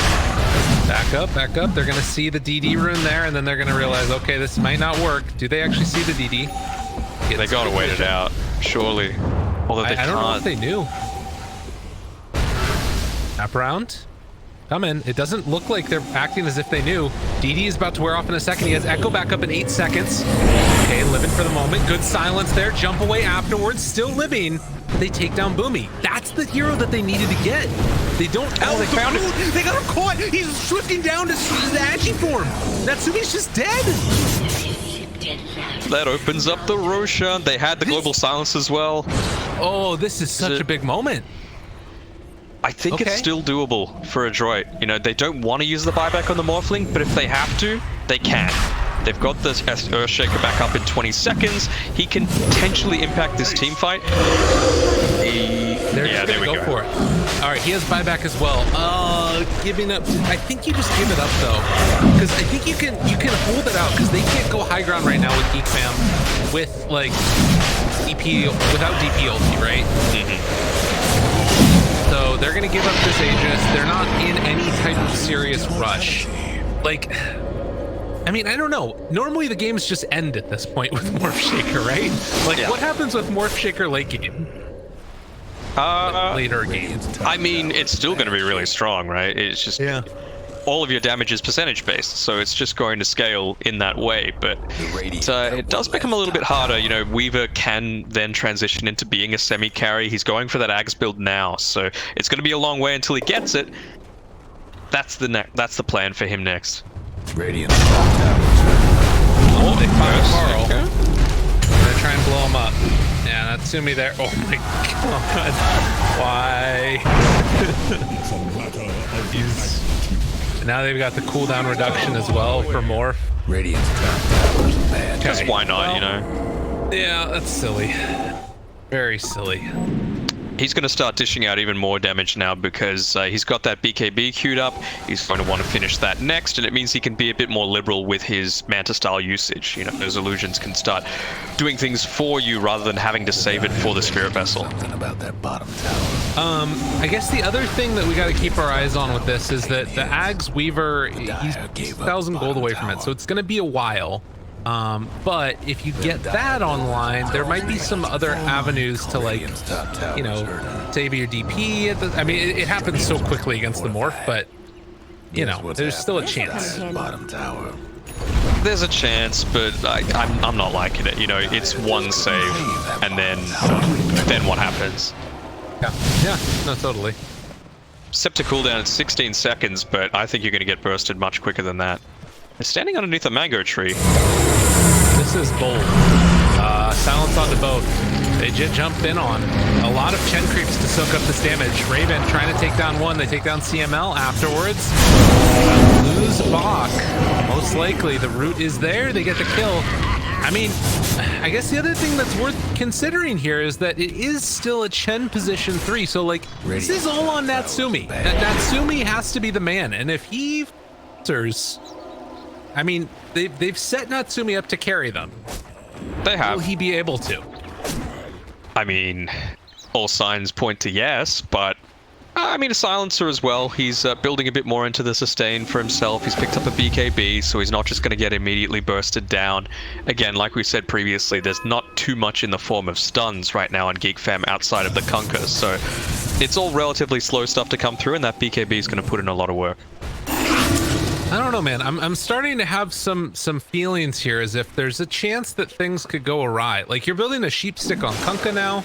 Back up, back up. They're going to see the DD rune there, and then they're going to realize, okay, this might not work. Do they actually see the DD? They got to wait it out, surely. Although they I don't know if can't. they knew. Tap around. Come in. It doesn't look like they're acting as if they knew. DD is about to wear off in a second. He has Echo back up in 8 seconds. Okay, living for the moment. Good silence there. Jump away afterwards. Still living. They take down Boomy. That's the hero that they needed to get. They don't. Oh, they found it. They got him caught. He's swifting down to the Ashy form. Natsumi's just dead. That opens up the Roshan. They had the global silence as well. Oh, this is such a big moment. I think it's still doable for Androit. You know, they don't want to use the buyback on the Morphling, but if they have to, they can. They've got this Earthshaker back up in 20 seconds. He can potentially impact this team fight. Yeah, there we go. For it. All right, he has buyback as well. Giving up. I think you just give it up though, because I think you can hold it out because they can't go high ground right now with Geek Fam with like DP without DP ulti, right? So they're gonna give up this Aegis. They're not in any type of serious rush. Like, I mean, I don't know. Normally the games just end at this point with Morph Shaker, right? Like, what happens with Morph Shaker late game? Later games. I mean, it's still going to be really strong, right? It's just all of your damage is percentage based, so it's just going to scale in that way. But it does become a little bit harder. You know, Weaver can then transition into being a semi carry. He's going for that Axe build now, so it's going to be a long way until he gets it. That's the plan for him next. Radiant. Oh, they find Carl. They're gonna try and blow him up. Yeah, Natsumi there. Oh my God. Why? Now they've got the cooldown reduction as well for Morph. Radiant's top tower's bad. Because why not, you know? Yeah, that's silly. Very silly. he's going to start dishing out even more damage now because he's got that BKB queued up. He's going to want to finish that next, and it means he can be a bit more liberal with his Manta style usage. You know, those illusions can start doing things for you rather than having to save it for the Spirit Vessel. Something about that bottom tower. I guess the other thing that we got to keep our eyes on with this is that the Ag's Weaver, he's 1,000 gold away from it, so it's going to be a while. But if you get that online, there might be some other avenues to, like, you know, save your DP. I mean, it happens so quickly against the Morph, but, you know, there's still a chance. Bottom tower. There's a chance, but I'm not liking it. You know, it's one save, and then what happens? Yeah, no, totally. Set to cooldown at 16 seconds, but I think you're going to get bursted much quicker than that. They're standing underneath a mango tree. This is bold. Silence onto both. They jump in on a lot of Chen creeps to soak up this damage. Raven trying to take down one. They take down CML afterwards. Lose Bach. Most likely the root is there. They get the kill. I mean, I guess the other thing that's worth considering here is that it is still a Chen position 3. So, like, this is all on Natsumi. Natsumi has to be the man. And if he answers, I mean, they've set Natsumi up to carry them. They have. Will he be able to? I mean, all signs point to yes, but I mean, a silencer as well. He's building a bit more into the sustain for himself. He's picked up a BKB, so he's not just going to get immediately bursted down. Again, like we said previously, there's not too much in the form of stuns right now on Geek Fam outside of the Kunkka, so it's all relatively slow stuff to come through, and that BKB is going to put in a lot of work. I don't know, man. I'm starting to have some feelings here, as if there's a chance that things could go awry. Like, you're building a sheep stick on Kunkka now.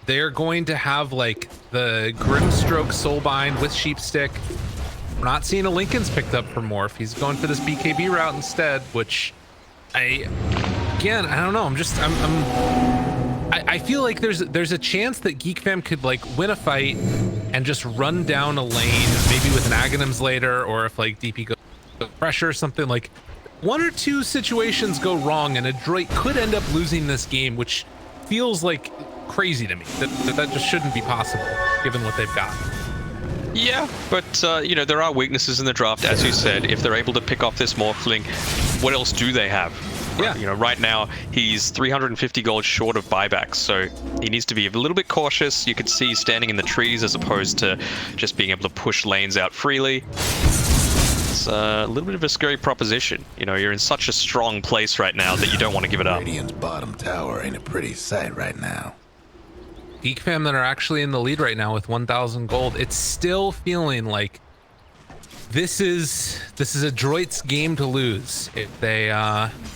They're going to have, like, the Grimstroke Soulbind with sheep stick. We're not seeing a Lincoln's picked up for Morph. He's going for this BKB route instead, which I don't know. I feel like there's a chance that Geek Fam could, like, win a fight and just run down a lane, maybe with an Aghanims later, or if, like, DP goes pressure or something. Like, one or two situations go wrong and Androit could end up losing this game, which feels like crazy to me. That just shouldn't be possible given what they've got. Yeah, but you know, there are weaknesses in the draft, as you said. If they're able to pick off this Morphling, what else do they have? Yeah. You know, right now he's 350 gold short of buybacks, so he needs to be a little bit cautious. You could see standing in the trees as opposed to just being able to push lanes out freely. It's a little bit of a scary proposition. You know, you're in such a strong place right now that you don't want to give it up. Radiant's bottom tower ain't a pretty sight right now. Geek Fam that are actually in the lead right now with 1,000 gold. It's still feeling like this is Adroit's game to lose if they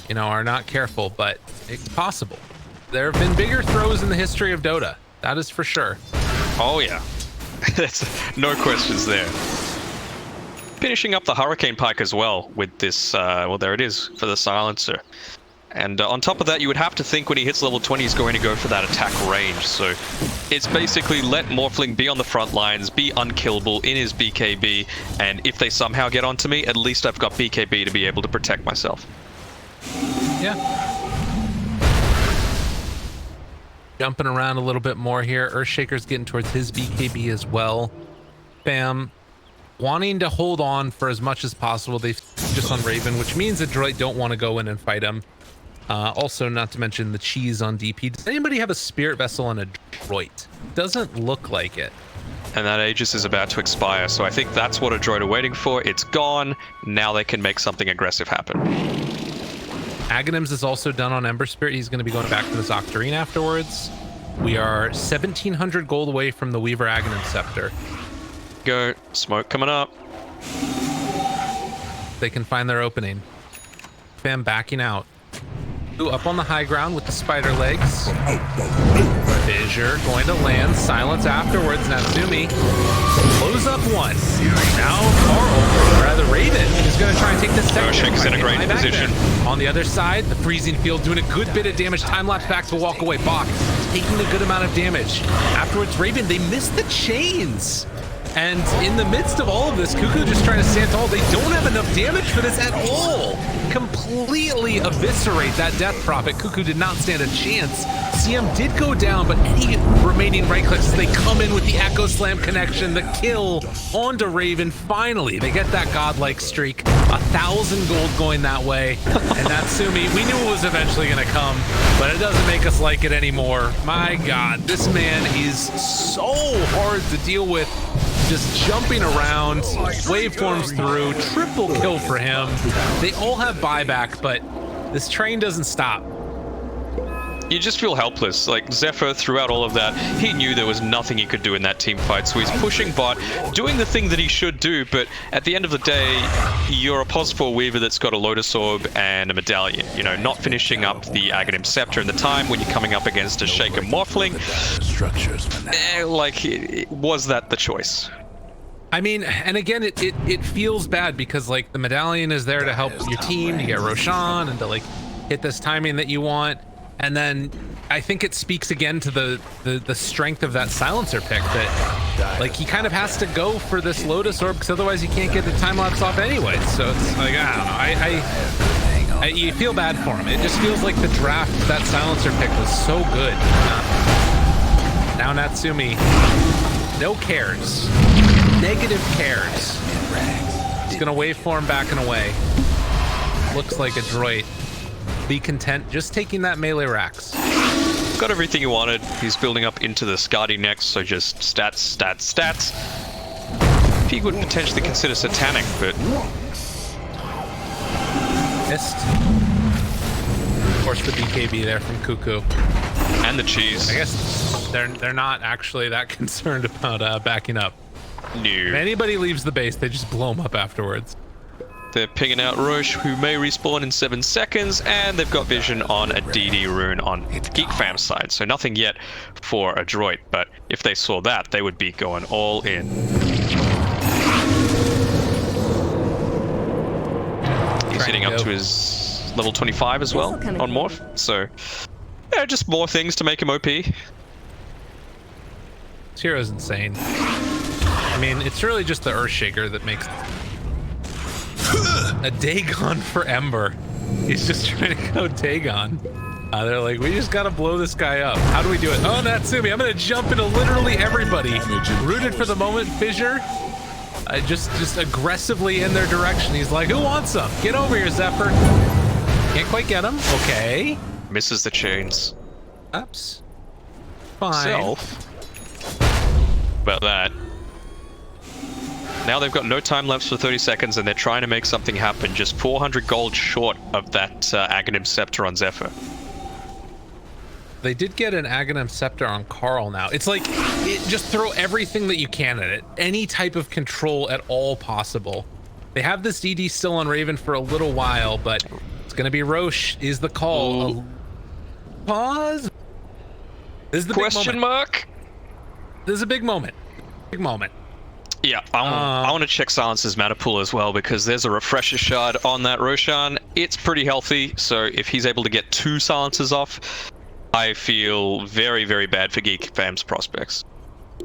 you know, are not careful, but it's possible. There have been bigger throws in the history of Dota. That is for sure. Oh yeah. That's no questions there. Finishing up the Hurricane Pike as well with this, well, there it is for the silencer. And on top of that, you would have to think when he hits level 20, he's going to go for that attack range. So it's basically let Morphling be on the front lines, be unkillable in his BKB, and if they somehow get onto me, at least I've got BKB to be able to protect myself. Yeah. Jumping around a little bit more here. Earthshaker's getting towards his BKB as well. Bam. Wanting to hold on for as much as possible. They've just on Raven, which means Adroit don't want to go in and fight him. Also, not to mention the cheese on DP. Does anybody have a Spirit Vessel on Adroit? Doesn't look like it. And that Aegis is about to expire, so I think that's what Adroit are waiting for. It's gone. Now they can make something aggressive happen. Aghanims is also done on Ember Spirit. He's going to be going back to the Octarine afterwards. We are 1,700 gold away from the Weaver Aghanim Scepter. Go. Smoke coming up. They can find their opening. Fam backing out. Ooh, up on the high ground with the spider legs. Fissure going to land. Silence afterwards. Natsumi blows up one. Now Carl, or rather Raven, is going to try and take this second. Earthshaker's in a great position. On the other side, the freezing field doing a good bit of damage. Time lapse back to walk away. Bach taking a good amount of damage. Afterwards, Raven, they missed the chains. And in the midst of all of this, Cuckoo just trying to stand tall. They don't have enough damage for this at all. Complete completely eviscerate that Death Prophet. Cuckoo did not stand a chance. CM did go down, but any remaining right clicks as they come in with the Echo Slam connection, the kill onto Raven. Finally, they get that godlike streak. 1,000 gold going that way. And Natsumi, we knew it was eventually going to come, but it doesn't make us like it anymore. My God, this man is so hard to deal with. Just jumping around, waveforms through, triple kill for him. They all have buyback, but this train doesn't stop. You just feel helpless. Like, Zephyr, throughout all of that, he knew there was nothing he could do in that team fight, so he's pushing bot, doing the thing that he should do, but at the end of the day, you're a pos 4 Weaver that's got a Lotus Orb and a Medallion. You know, not finishing up the Aghanim Scepter in the time when you're coming up against a Shaker Morphling. Was that the choice? I mean, and again, it feels bad because, like, the Medallion is there to help your team, to get Roshan, and to, like, hit this timing that you want. And then I think it speaks again to the strength of that silencer pick that, like, he kind of has to go for this Lotus Orb because otherwise he can't get the time lapse off anyway. So it's like, I don't know. You feel bad for him. It just feels like the draft, that silencer pick was so good. Now Natsumi, no cares. Negative cares. He's gonna waveform back and away. Looks like Androit. Be content just taking that melee racks. Got everything he wanted. He's building up into the Skadi next, so just stats, stats, stats. He would potentially consider Satanic, but... Missed. Of course, the BKB there from Cuckoo. And the cheese. I guess they're not actually that concerned about backing up. No. If anybody leaves the base, they just blow them up afterwards. They're pinging out Roche, who may respawn in 7 seconds, and they've got vision on a DD rune on Geek Fam's side, so nothing yet for Androit, but if they saw that, they would be going all in. He's hitting up to his level 25 as well on Morph, so yeah, just more things to make him OP. This hero's insane. I mean, it's really just the Earthshaker that makes a Dagon for Ember. He's just trying to go Dagon. They're like, we just gotta blow this guy up. How do we do it? Oh, Natsumi, I'm gonna jump into literally everybody. Rooted for the moment, Fissure. Just aggressively in their direction. He's like, who wants some? Get over here, Zephyr. Can't quite get him. Okay. Misses the chains. Oops. Fine. Self. About that. Now they've got no time lapse for 30 seconds and they're trying to make something happen, just 400 gold short of that Aghanim Scepter on Zephyr. They did get an Aghanim Scepter on Carl now. It's like, just throw everything that you can at it. Any type of control at all possible. They have this DD still on Raven for a little while, but it's going to be Roche is the call. Pause. This is the question mark. This is a big moment. Big moment. Yeah, I want to check Silence's mana pool as well because there's a refresher shard on that Roshan. It's pretty healthy, so if he's able to get 2 silences off, I feel very, very bad for Geek Fam's prospects.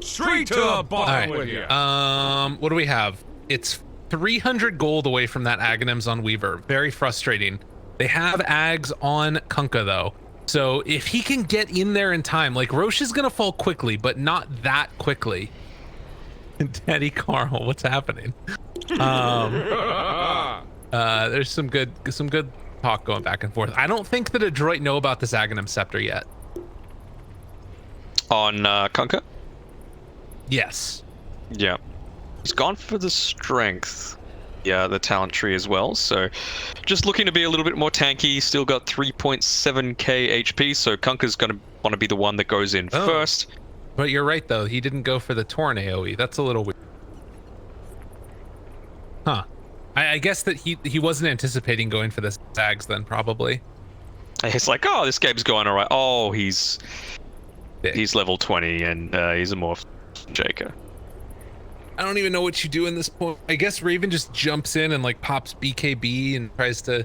Straight to the bottom with you. What do we have? It's 300 gold away from that Aghanims on Weaver. Very frustrating. They have Ags on Kunkka though. So if he can get in there in time, like Roche is gonna fall quickly, but not that quickly. Daddy Carl, what's happening? There's some good talk going back and forth. I don't think that Androit know about this Aghanim Scepter yet. On Kunkka? Yes. Yeah. He's gone for the strength. Yeah, the talent tree as well. So just looking to be a little bit more tanky. Still got 3.7k HP, so Kunkka's going to want to be the one that goes in first. But you're right, though. He didn't go for the Torn AoE. That's a little weird. Huh. I guess that he wasn't anticipating going for this Zags then, probably. He's like, oh, this game's going all right. Oh, he's level 20 and he's a Morph Jaker. I don't even know what you do in this point. I guess Raven just jumps in and like pops BKB and tries to...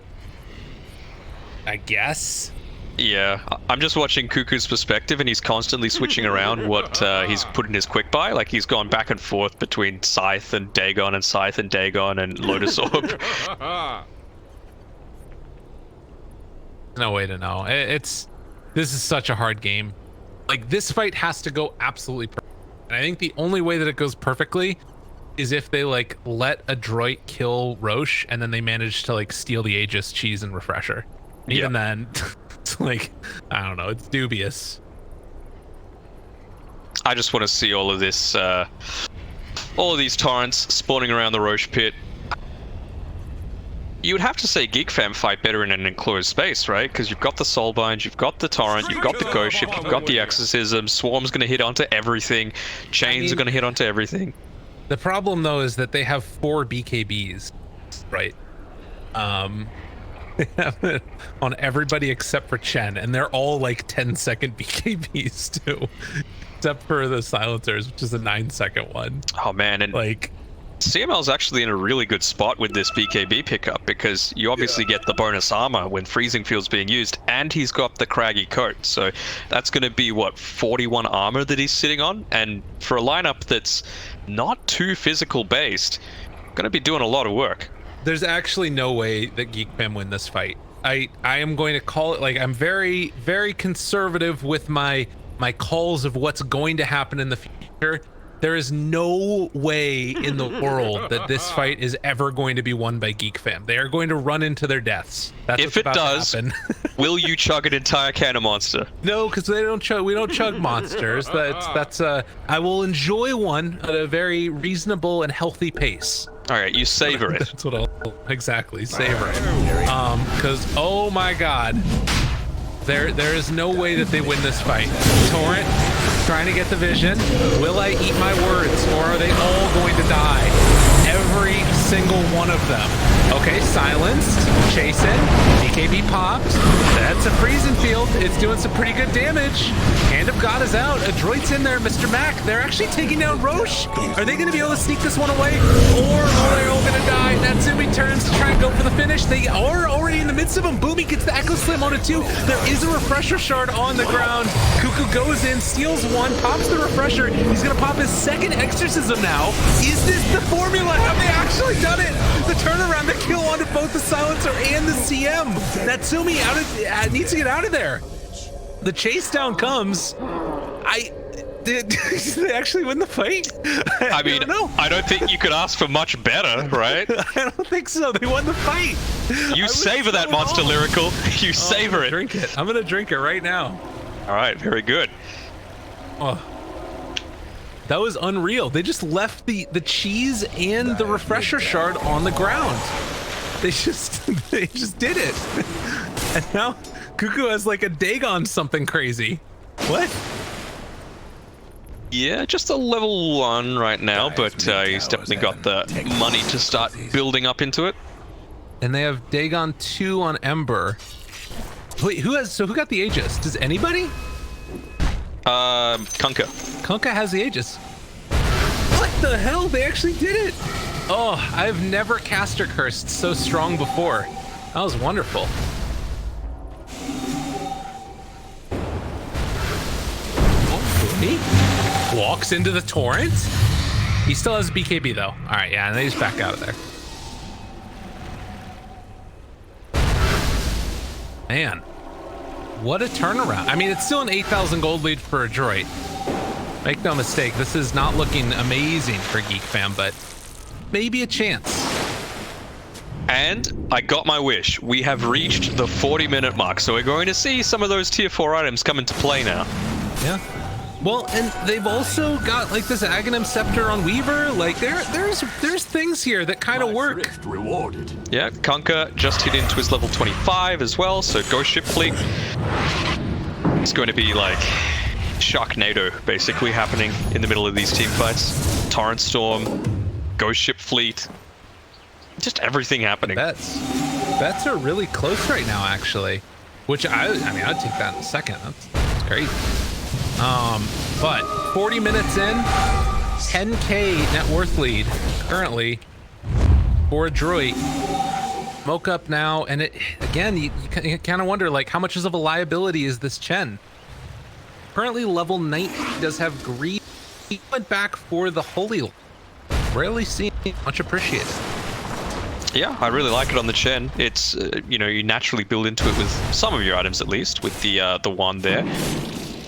I guess? Yeah, I'm just watching Cuckoo's perspective and he's constantly switching around what he's put in his quick buy. Like he's gone back and forth between Scythe and Dagon and Scythe and Dagon and Lotus Orb. no way to know. This is such a hard game. Like, this fight has to go absolutely perfect. And I think the only way that it goes perfectly is if they like let Androit kill Roche and then they manage to like steal the Aegis, cheese, and refresher. Even then, it's like, I don't know, it's dubious. I just want to see all of this, all of these torrents spawning around the Roche pit. You would have to say Geek Fam fight better in an enclosed space, right? Because you've got the Soulbind, you've got the Torrent, you've got the Ghost Ship, you've got the Exorcism, Swarm's going to hit onto everything, Chains are going to hit onto everything. The problem, though, is that they have 4 BKBs, right? They have it on everybody except for Chen, and they're all like 10-second BKBs, too. Except for the Silencers, which is a 9-second one. Oh, man, and like... CML's actually in a really good spot with this BKB pickup because you obviously get the bonus armor when Freezing Field's being used, and he's got the craggy coat. So that's going to be, what, 41 armor that he's sitting on? And for a lineup that's not too physical based, going to be doing a lot of work. There's actually no way that Geek Fam win this fight. I am going to call it, like, I'm very, very conservative with my calls of what's going to happen in the future. There is no way in the world that this fight is ever going to be won by Geek Fam. They are going to run into their deaths. That's if it does, will you chug an entire can of Monster? No, because they don't chug. We don't chug monsters. That's I will enjoy one at a very reasonable and healthy pace. All right, you savor it. That's what I'll exactly savor it. Because oh my God, there is no way that they win this fight. Torrent trying to get the vision. Will I eat my words, or are they all going to die? Every single one of them. Okay, silenced, chasing, BKB popped. That's a freezing field. It's doing some pretty good damage. Hand of God is out. Adroit's in there, Mr. Mac. They're actually taking down Roche. Are they going to be able to sneak this one away? Or are they all going to die? Natsumi turns to try and go for the finish. They are already in the midst of them. Boomy gets the Echo Slam on it too. There is a refresher shard on the ground. Cuckoo goes in, steals one, pops the refresher. He's going to pop his second exorcism now. Is this the formula? Have they actually done it? The turnaround, the kill onto both the silencer and the CM. Natsumi needs to get out of there. The chase down comes. Did they actually win the fight? I mean, I don't think you could ask for much better, right? I don't think so. They won the fight. You savor that Monster Lyrical. You savor it. Drink it. I'm gonna drink it right now. All right, very good. Oh, that was unreal. They just left the cheese and the refresher shard on the ground. They just did it. And now Cuckoo has like a Dagon something crazy. What? Yeah, just a level 1 right now, but he's definitely got the money to start building up into it. And they have Dagon 2 on Ember. Wait, who got the Aegis? Does anybody? Kunkka. Kunkka has the Aegis. What the hell? They actually did it. Oh, I've never caster cursed so strong before. That was wonderful. Oh, he walks into the torrent. He still has BKB though. All right, yeah, and they just back out of there. Man, what a turnaround. I mean, it's still an 8,000 gold lead for Androit. Make no mistake, this is not looking amazing for Geek Fam, but maybe a chance. And I got my wish. We have reached the 40-minute mark, so we're going to see some of those tier 4 items come into play now. Yeah. Well, and they've also got like this Aghanim Scepter on Weaver. Like there's things here that kind of work. Rewarded. Yeah, Kunkka just hit into his level 25 as well, so Ghost Ship Fleet. It's going to be like Sharknado basically happening in the middle of these team fights. Torrent Storm, Ghost Ship Fleet, just everything happening. Bets are really close right now, actually. Which I mean, I'd take that in a second. That's great. But 40 minutes in, 10K net worth lead currently for Androit. Smoke up now, and it again, you kind of wonder like how much of a liability is this Chen? Currently level 90, does have greed. He went back for the Holy. Rarely seen, much appreciated. Yeah, I really like it on the Chen. It's, you know, you naturally build into it with some of your items at least, with the wand there.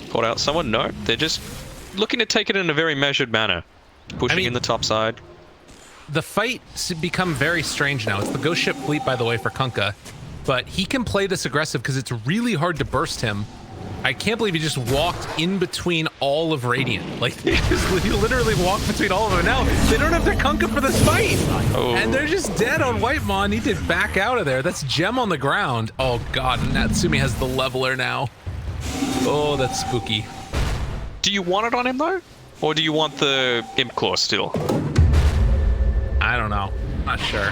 Caught out someone? No, they're just looking to take it in a very measured manner. Pushing in the top side. The fight's become very strange now. It's the ghost ship fleet, by the way, for Kunkka. But he can play this aggressive because it's really hard to burst him. I can't believe he just walked in between all of Radiant. Like, he literally walked between all of them. Now, they don't have their Kunkka for this fight. Oh. And they're just dead on Whitemon. He did back out of there. That's Gem on the ground. Oh, God. Natsumi has the leveler now. Oh, that's spooky. Do you want it on him, though? Or do you want the Imp Claw still? I don't know. Not sure.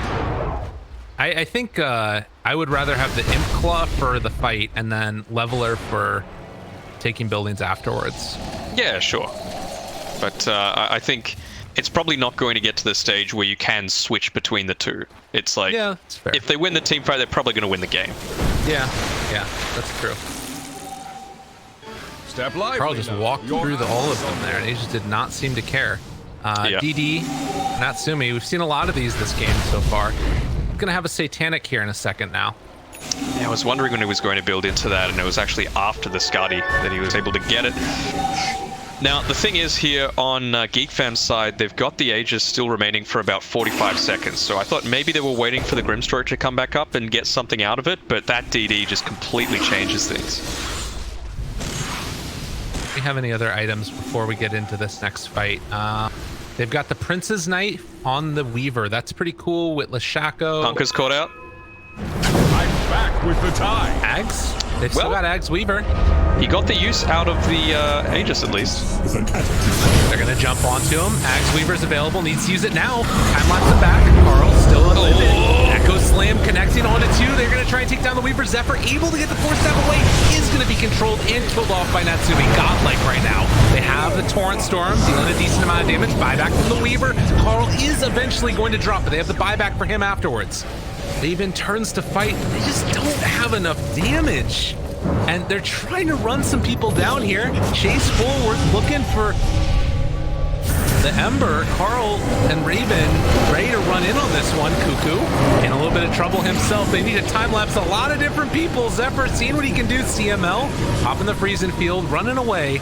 I think I would rather have the Imp Claw for the fight and then Leveler for taking buildings afterwards. Yeah, sure. But I think it's probably not going to get to the stage where you can switch between the two. It's like, yeah, that's fair. If they win the team fight, they're probably going to win the game. Yeah, that's true. Step lively. Carl just walked through all of them there, and he just did not seem to care. DD, Natsumi, we've seen a lot of these this game so far. Gonna have a Satanic here in a second now. Yeah, I was wondering when he was going to build into that, and it was actually after the Scuddy that he was able to get it. Now, the thing is here on Geek Fam's side, they've got the Aegis still remaining for about 45 seconds, so I thought maybe they were waiting for the Grimstroke to come back up and get something out of it, but that DD just completely changes things. Do we have any other items before we get into this next fight? They've got the Prince's Knife on the Weaver. That's pretty cool with Lashako. Kunkka's caught out. I'm back with the tie. Ags? They've still got Ags Weaver. He got the use out of the Aegis at least. They're gonna jump onto him. Ags Weaver's available, needs to use it now. Time lapse it back. Carl still unlimited. Echo Slam connecting onto two. They're gonna try and take down the Weaver. Zephyr able to get the force stab away. Is gonna be controlled and killed off by Natsumi. Godlike right now. They have the Torrent Storm dealing a decent amount of damage. Buyback from the Weaver. Carl is eventually going to drop, but they have the buyback for him afterwards. They even turns to fight. They just don't have enough damage. And they're trying to run some people down here. Chase forward, looking for the Ember. Carl and Raven ready to run in on this one. Cuckoo in a little bit of trouble himself. They need a time lapse. A lot of different people. Zephyr seeing what he can do. CML popping the freezing field, running away.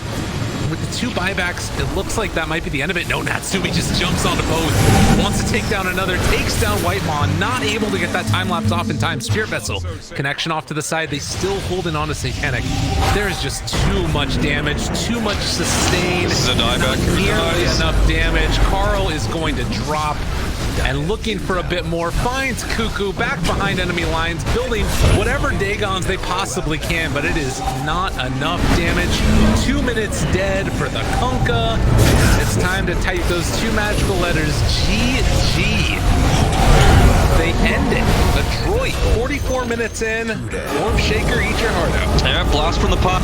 With the two buybacks, it looks like that might be the end of it. No, Natsumi just jumps onto both. Wants to take down another. Takes down Whitemon. Not able to get that time lapse off in time. Spirit Vessel. Connection off to the side. They still holding on to Satanic. There is just too much damage. Too much sustain. This is a dieback. Not nearly enough damage. Carl is going to drop. And looking for a bit more, finds Cuckoo back behind enemy lines, building whatever Dagons they possibly can, but it is not enough damage. 2 minutes dead for the Kunkka. It's time to type those two magical letters, GG. They end it. Adroit, 44 minutes in. Orb Shaker, eat your heart out. Yeah, blast from the pot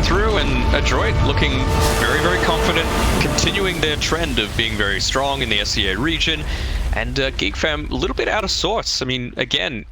through, and Adroit looking very, very confident, continuing their trend of being very strong in the SEA region. And Geek Fam, a little bit out of sorts. I mean, again,